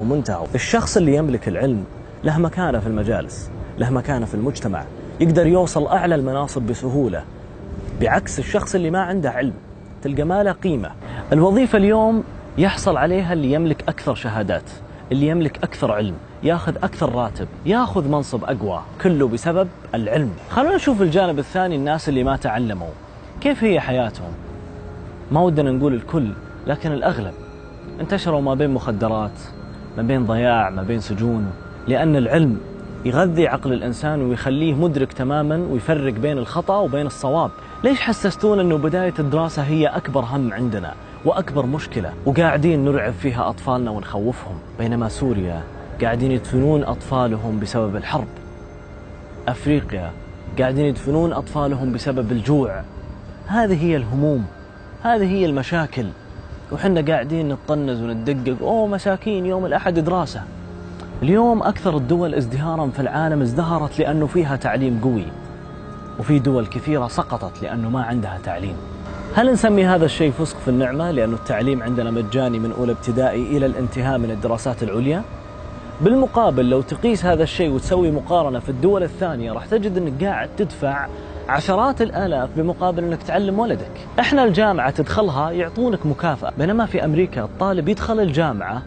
ومنتهى. الشخص اللي يملك العلم له مكانة في المجالس، له مكانة في المجتمع، يقدر يوصل أعلى المناصب بسهولة، بعكس الشخص اللي ما عنده علم تلقى ما له قيمة. الوظيفة اليوم يحصل عليها اللي يملك أكثر شهادات، اللي يملك أكثر علم، ياخذ أكثر راتب، ياخذ منصب أقوى، كله بسبب العلم. خلونا نشوف الجانب الثاني، الناس اللي ما تعلموا كيف هي حياتهم. ما ودنا نقول الكل، لكن الأغلب انتشروا ما بين مخدرات، ما بين ضياع، ما بين سجون، لأن العلم يغذي عقل الإنسان ويخليه مدرك تماما ويفرق بين الخطأ وبين الصواب. ليش حسستونا أنه بداية الدراسة هي أكبر هم عندنا وأكبر مشكلة، وقاعدين نرعب فيها أطفالنا ونخوفهم، بينما سوريا قاعدين يدفنون أطفالهم بسبب الحرب، أفريقيا قاعدين يدفنون أطفالهم بسبب الجوع. هذه هي الهموم، هذه هي المشاكل، وحنا قاعدين نطنز وندقق، أوه مساكين يوم الأحد دراسة. اليوم أكثر الدول ازدهارا في العالم ازدهرت لأنه فيها تعليم قوي، وفي دول كثيرة سقطت لأنه ما عندها تعليم. هل نسمي هذا الشيء فسق في النعمة لأنه التعليم عندنا مجاني من أولى ابتدائي إلى الانتهاء من الدراسات العليا؟ بالمقابل لو تقيس هذا الشيء وتسوي مقارنة في الدول الثانية راح تجد أنك قاعد تدفع عشرات الآلاف بمقابل أنك تعلم ولدك. إحنا الجامعة تدخلها يعطونك مكافأة، بينما في أمريكا الطالب يدخل الجامعة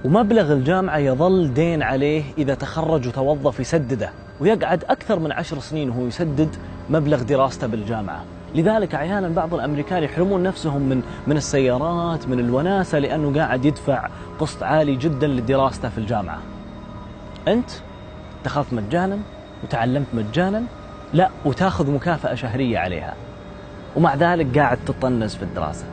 ومبلغ الجامعة يظل دين عليه، إذا تخرج وتوظف يسدده، ويقعد أكثر من 10 سنين وهو يسدد مبلغ دراسته بالجامعة. لذلك أحيانا بعض الأمريكان يحرمون نفسهم من السيارات، من الوناسة، لأنه قاعد يدفع قسط عالي جدا لدراسته في الجامعة. أنت دخلت مجانا وتعلمت مجانا، لا وتاخذ مكافأة شهرية عليها، ومع ذلك قاعد تطنز في الدراسة.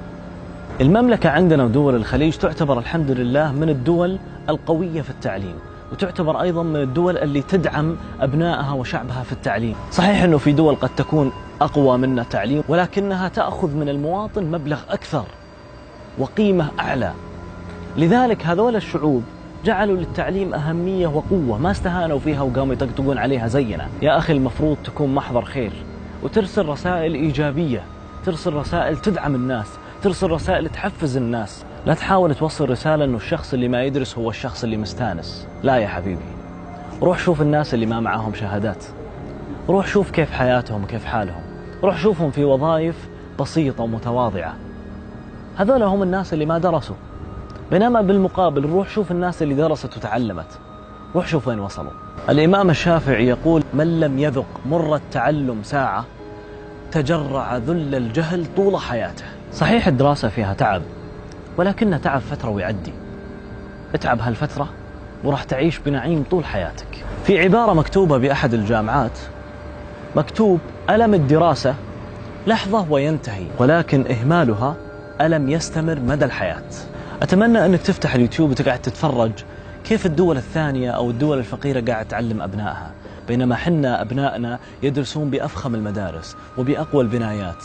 المملكة عندنا ودول الخليج تعتبر الحمد لله من الدول القوية في التعليم، وتعتبر أيضا من الدول اللي تدعم أبنائها وشعبها في التعليم. صحيح أنه في دول قد تكون أقوى منا تعليم، ولكنها تأخذ من المواطن مبلغ أكثر وقيمة أعلى. لذلك هذول الشعوب جعلوا للتعليم أهمية وقوة، ما استهانوا فيها وقاموا يطقطقون عليها زينا. يا أخي المفروض تكون محضر خير وترسل رسائل إيجابية، ترسل رسائل تدعم الناس، ترسل رسائل تحفز الناس. لا تحاول توصل رسالة أنه الشخص اللي ما يدرس هو الشخص اللي مستانس. لا يا حبيبي، روح شوف الناس اللي ما معاهم شهادات، روح شوف كيف حياتهم وكيف حالهم، روح شوفهم في وظائف بسيطة ومتواضعة. هذول هم الناس اللي ما درسوا. بينما بالمقابل روح شوف الناس اللي درست وتعلمت، روح شوف وين وصلوا. الإمام الشافعي يقول: من لم يذق مر التعلم ساعة تجرع ذل الجهل طول حياته. صحيح الدراسة فيها تعب، ولكن تعب فترة ويعدي. اتعب هالفترة وراح تعيش بنعيم طول حياتك. في عبارة مكتوبة بأحد الجامعات مكتوب: ألم الدراسة لحظة وينتهي، ولكن إهمالها ألم يستمر مدى الحياة. أتمنى أنك تفتح اليوتيوب وتقعد تتفرج كيف الدول الثانية أو الدول الفقيرة قاعد تعلم أبنائها، بينما حنا أبنائنا يدرسون بأفخم المدارس وبأقوى البنايات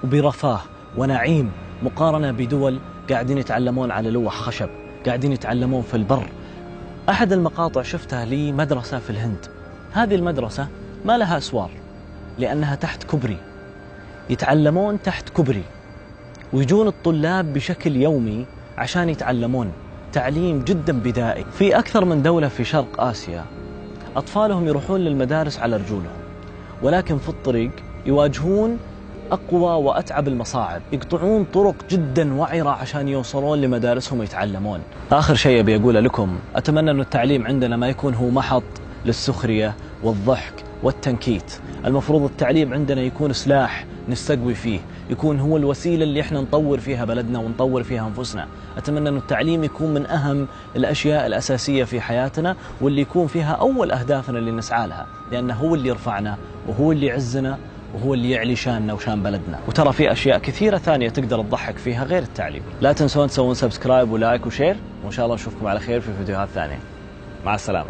وبرفاه ونعيم، مقارنة بدول قاعدين يتعلمون على لوح خشب، قاعدين يتعلمون في البر. أحد المقاطع شفتها لي مدرسة في الهند، هذه المدرسة ما لها أسوار لأنها تحت كبري، يتعلمون تحت كبري، ويجون الطلاب بشكل يومي عشان يتعلمون تعليم جدا بدائي. في أكثر من دولة في شرق آسيا أطفالهم يروحون للمدارس على رجولهم، ولكن في الطريق يواجهون أقوى وأتعب المصاعب، يقطعون طرق جدا وعرة عشان يوصلون لمدارسهم ويتعلمون. آخر شيء أبي أقوله لكم، أتمنى أن التعليم عندنا ما يكون هو محط للسخرية والضحك والتنكيت. المفروض التعليم عندنا يكون سلاح نستقوي فيه، يكون هو الوسيلة اللي احنا نطور فيها بلدنا ونطور فيها أنفسنا. أتمنى أن التعليم يكون من أهم الأشياء الأساسية في حياتنا، واللي يكون فيها أول أهدافنا اللي نسعى لها، لأنه هو اللي يرفعنا وهو اللي يعزنا وهو اللي يعلي شاننا وشان بلدنا. وترى في أشياء كثيرة ثانية تقدر تضحك فيها غير التعليم. لا تنسون تسوون سبسكرايب ولايك وشير، وإن شاء الله نشوفكم على خير في فيديوهات ثانية. مع السلامة.